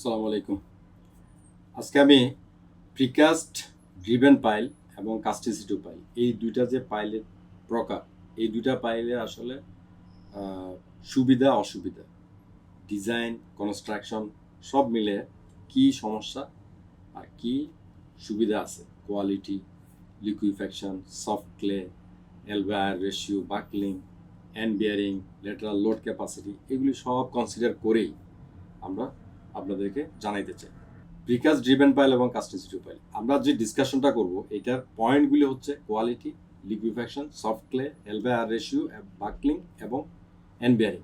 আসসালামু আলাইকুম। আজকে আমি প্রিকাস্ট ড্রিভেন পাইল এবং কাস্টিসিটিভ পাইল এই দুইটা যে পাইলের প্রকার, এই দুইটা পাইলের আসলে আহ, সুবিধা অসুবিধা, ডিজাইন, কনস্ট্রাকশন সব মিলে কি সমস্যা আর কি সুবিধা আছে, quality, liquefaction, soft clay, L by R ratio, buckling, end bearing, lateral load capacity, এগুলি সব কনসিডার করেই আমরা আপনাদেরকে জানাইতে চাই। প্রিকাস্ট ড্রিভেন পাইল এবং কাস্টিসিটিভ পাইল আমরা যে ডিসকাশনটা করব, এটার পয়েন্টগুলি হচ্ছে quality, liquefaction, soft clay, L by R ratio, buckling এবং হ্যান্ড বিয়ারিং,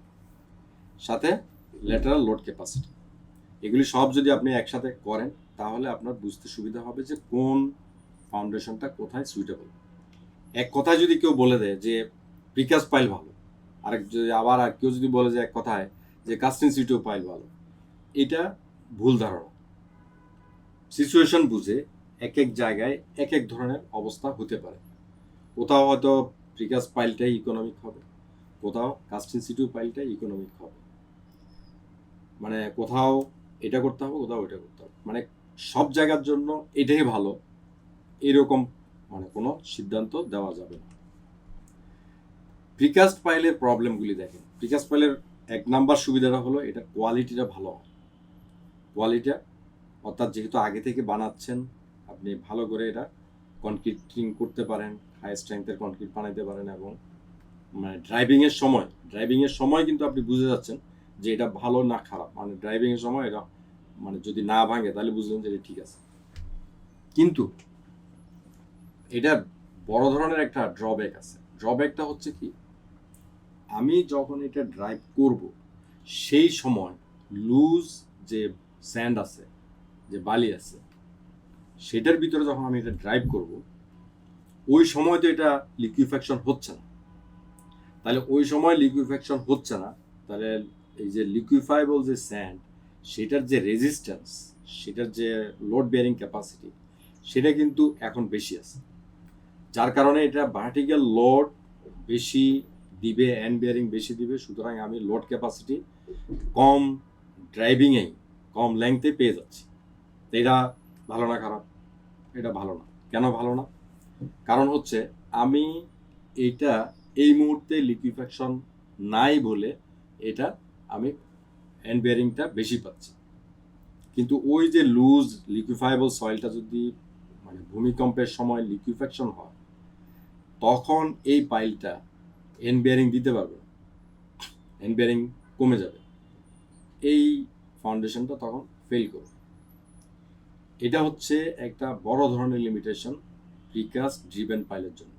সাথে ল্যাটারাল লোড ক্যাপাসিটি। এগুলি সব যদি আপনি একসাথে করেন তাহলে আপনার বুঝতে সুবিধা হবে যে কোন ফাউন্ডেশনটা কোথায় সুইটেবল। এক কথায় যদি কেউ বলে দেয় যে প্রিকাস্ট পাইল ভালো, আরেক যদি আবার আর কেউ যদি বলে যে এক কথায় যে কাস্টিসিটিভ পাইল ভালো, এটা ভুল ধারণা। সিচুয়েশন বুঝে এক এক জায়গায় এক এক ধরনের অবস্থা হতে পারে। কোথাও হয়তো প্রিকাস্ট পাইলটাই ইকোনমিক হবে, কোথাও কাস্টিসিটিভ পাইলটাই ইকোনমিক হবে, মানে কোথাও এটা করতে হবে, কোথাও এটা করতে হবে, মানে সব জায়গার জন্য এটাই ভালো এরকম মানে কোনো সিদ্ধান্ত দেওয়া যাবে না। প্রিকাস্ট পাইলের প্রবলেমগুলি দেখেন। প্রিকাস্ট পাইলের এক নাম্বার সুবিধাটা হলো এটা কোয়ালিটিটা ভালো হয়। কোয়ালিটিটা অর্থাৎ যেহেতু আগে থেকে বানাচ্ছেন, আপনি ভালো করে এটা কনক্রিটিং করতে পারেন, হাই স্ট্রেংথের কনক্রিট বানাইতে পারেন, এবং মানে ড্রাইভিংয়ের সময় কিন্তু আপনি বুঝে যাচ্ছেন যে এটা ভালো না খারাপ, মানে ড্রাইভিংয়ের সময় এটা মানে যদি না ভাঙে তাহলে বুঝলেন যে এটা ঠিক আছে। কিন্তু এটা বড় ধরনের একটা ড্রব্যাক আছে। ড্রব্যাকটা হচ্ছে কি, আমি যখন এটা ড্রাইভ করব সেই সময় লুজ যে স্যান্ড আছে, যে বালি আছে, সেটার ভিতরে যখন আমি এটা ড্রাইভ করব ওই সময় তো এটা লিকুইফ্যাকশন হচ্ছে না। তাহলে ওই সময় লিকুইফ্যাকশন হচ্ছে না, তাহলে এই যে লিকুইফাইবল যে স্যান্ড, সেটার যে রেজিস্ট্যান্স, সেটার যে লোড বেয়ারিং ক্যাপাসিটি, সেটা কিন্তু এখন বেশি আছে। যার কারণে এটা ভার্টিক্যাল লোড বেশি দিবে, হ্যান্ড বেয়ারিং বেশি দিবে, সুতরাং আমি লোড ক্যাপাসিটি কম ড্রাইভিংয়েই কম লেংথে পেয়ে যাচ্ছি। এটা ভালো না খারাপ? এটা ভালো না। কেন ভালো না? কারণ হচ্ছে আমি এইটা এই মুহূর্তে লিকুইফ্যাকশন নাই বলে এটা আমি হ্যান্ড বেয়ারিংটা বেশি পাচ্ছি। কিন্তু ওই যে লুজ লিকুইফাইবল সয়েলটা যদি মানে ভূমিকম্পের সময় লিকুইফ্যাকশন হয়, তখন এই পাইলটা হ্যান্ড বেয়ারিং দিতে পারবে না, হ্যান্ড বেয়ারিং কমে যাবে, এই ফাউন্ডেশনটা তখন ফেল করবে। এটা হচ্ছে একটা বড় ধরনের লিমিটেশন প্রিকাস্ট ড্রিভেন পাইলের জন্য।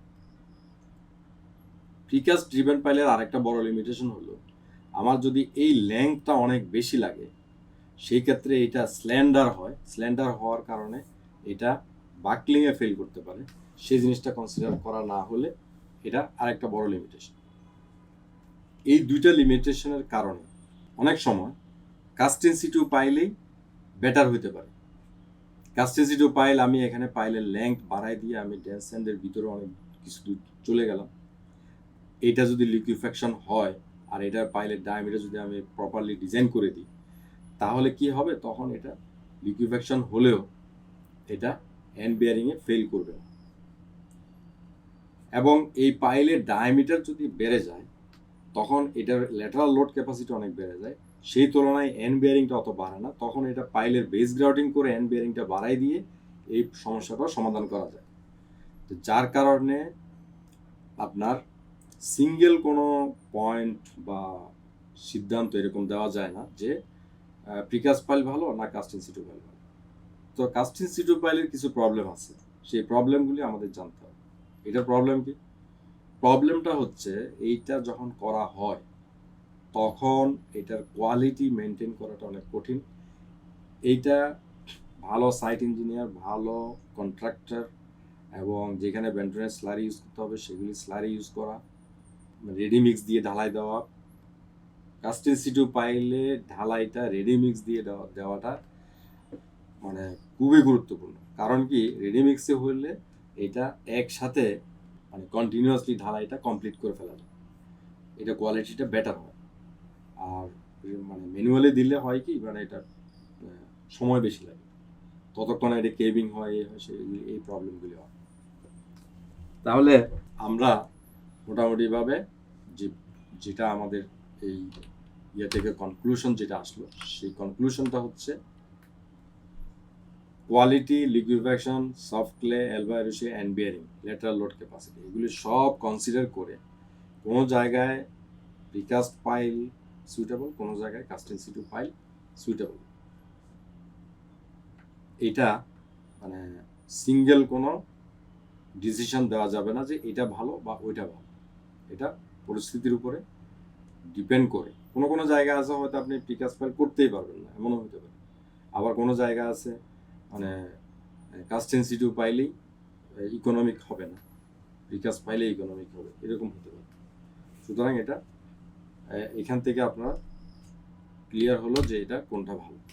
প্রিকাস্ট ড্রিভেন পাইলের আরেকটা বড় লিমিটেশন হলো, আমার যদি এই লেংথটা অনেক বেশি লাগে, সেই ক্ষেত্রে এটা স্ল্যান্ডার হয়। স্ল্যান্ডার হওয়ার কারণে এটা বাকলিংয়ে ফেল করতে পারে। সেই জিনিসটা কনসিডার করা না হলে এটা আরেকটা বড় লিমিটেশন। এই দুইটা লিমিটেশনের কারণে অনেক সময় কাস্টিসিটিভ পাইলেই বেটার হইতে পারে। কাস্টিসিটিভ পাইল আমি এখানে পাইলের লেংথ বাড়াই দিয়ে আমি ড্যান্স স্যান্ডের ভিতরে অনেক কিছু দূর চলে গেলাম। এটা যদি লিকুইফ্যাকশন হয় আর এটার পাইলের ডায়ামিটার যদি আমি প্রপারলি ডিজাইন করে দিই, তাহলে কি হবে, তখন এটা লিকুইফ্যাকশন হলেও এটা হ্যান্ড বেয়ারিংয়ে ফেল করবে না। এবং এই পাইলের ডায়ামিটার যদি বেড়ে যায়, তখন এটার ল্যাটারাল লোড ক্যাপাসিটি অনেক বেড়ে যায়, সেই তুলনায় হ্যান্ড বেয়ারিংটা অত বাড়ে না। তখন এটা পাইলের বেস গ্রাউটিং করে হ্যান্ড বেয়ারিংটা বাড়াই দিয়ে এই সমস্যাটা সমাধান করা যায়। তো যার কারণে আপনার সিঙ্গেল কোনো পয়েন্ট বা সিদ্ধান্ত এরকম দেওয়া যায় না যে প্রিকাস্ট পাইল ভালো না কাস্টিসিটিভ পাইল ভালো। তো কাস্টিসিটিভ পাইলের কিছু প্রবলেম আছে, সেই প্রবলেমগুলি আমাদের জানতে হবে। এটার প্রবলেম কি? প্রবলেমটা হচ্ছে এইটা যখন করা হয় তখন এটার কোয়ালিটি মেনটেন করাটা অনেক কঠিন। এইটা ভালো সাইট ইঞ্জিনিয়ার, ভালো কন্ট্রাক্টর, এবং যেখানে বেন্টনের স্লারি ইউজ করতে হবে সেগুলি স্লারি ইউজ করা, রেডি মিক্স দিয়ে ঢালাই দেওয়া। কাস্টিসিটিভ পাইলে ঢালাইটা রেডি মিক্স দিয়ে দেওয়াটা মানে খুবই গুরুত্বপূর্ণ। কারণ কি, রেডি মিক্সে হলে এটা একসাথে মানে কন্টিনিউয়াসলি ঢালাইটা কমপ্লিট করে ফেলা যায়, এটা কোয়ালিটিটা বেটার হয়। আর মানে ম্যানুয়ালি দিলে হয় কি, মানে এটা সময় বেশি লাগে, ততক্ষণে এটা কেবিং হয়, এই হয়, এই প্রবলেমগুলি হয়। তাহলে আমরা মোটামুটিভাবে যেটা আমাদের এই ইয়ে থেকে কনক্লুশন যেটা আসলো, সেই কনক্লুশনটা হচ্ছে quality, liquefaction, soft clay, L by R ratio end bearing, lateral load capacity, এগুলি সব কনসিডার করে কোনো জায়গায় প্রিকাস্ট পাইল সুইটেবল, কোনো জায়গায় cast in situ pile suitable. এটা মানে সিঙ্গেল কোনো ডিসিশন দেওয়া যাবে না যে এটা ভালো বা ওইটা ভালো, এটা পরিস্থিতির উপরে ডিপেন্ড করে। কোনো কোনো জায়গা আছে হয়তো আপনি প্রিকাস্ট পাইল করতেই পারবেন না, এমনও হতে পারে। আবার কোনো জায়গা আছে মানে কাস্ট ইন সিটু পাইলেই ইকোনমিক হবে না, প্রিকাস্ট পাইলে ইকোনমিক হবে, এরকম হতে পারে। সুতরাং এটা এখান থেকে আপনার ক্লিয়ার হলো যে এটা কোনটা ভালো।